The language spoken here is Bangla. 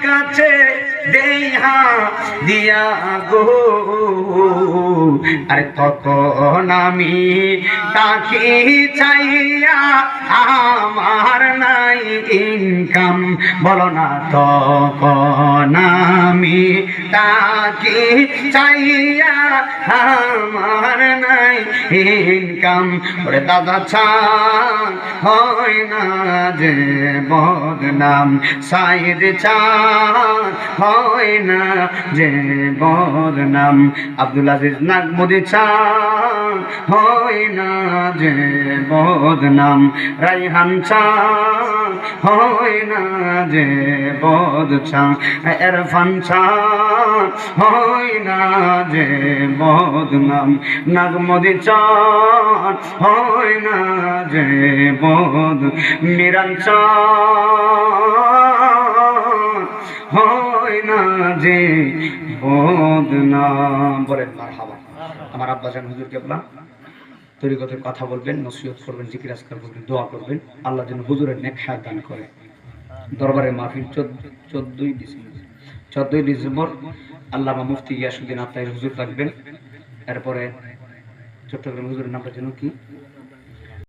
কাছে দেহা দিয়া গো, আরে তখন আমি তাকে চাইয়া আমার নাই ইনকাম, বলো না তখন আমি তাকে চাইয়া আমার নাই ইনকাম। ওরে দাদা চান হয় না যে বদনাম, সাইদ চান হয় না যে বদনাম, আব্দুল আজিজ নাগমুদি চান হয় না যে বদনাম, রাইহান চান হয় না যে বদনাম, ইরফান চান হয় না যে বদনাম, নাগমুদি চান হয় না যে বদ, মিরান চান হয় না যে বদনাম। বলেন মারহাবা। আমার আব্বাজান হুজুর কেবলা তরিকতের কথা বলবেন, নসিহত করবেন, জিকির আজকার করবেন, দোয়া করবেন, আল্লাহ যেন হুজুরের নেক হায়াত দান করে। দরবারের মাহফিল 14ই ডিসেম্বর আল্লামা মুফতি গিয়াসউদ্দিন আত্মাই হুজুর থাকবেন। এরপরে চট্টগ্রাম হুজুরের নামটা যেন কি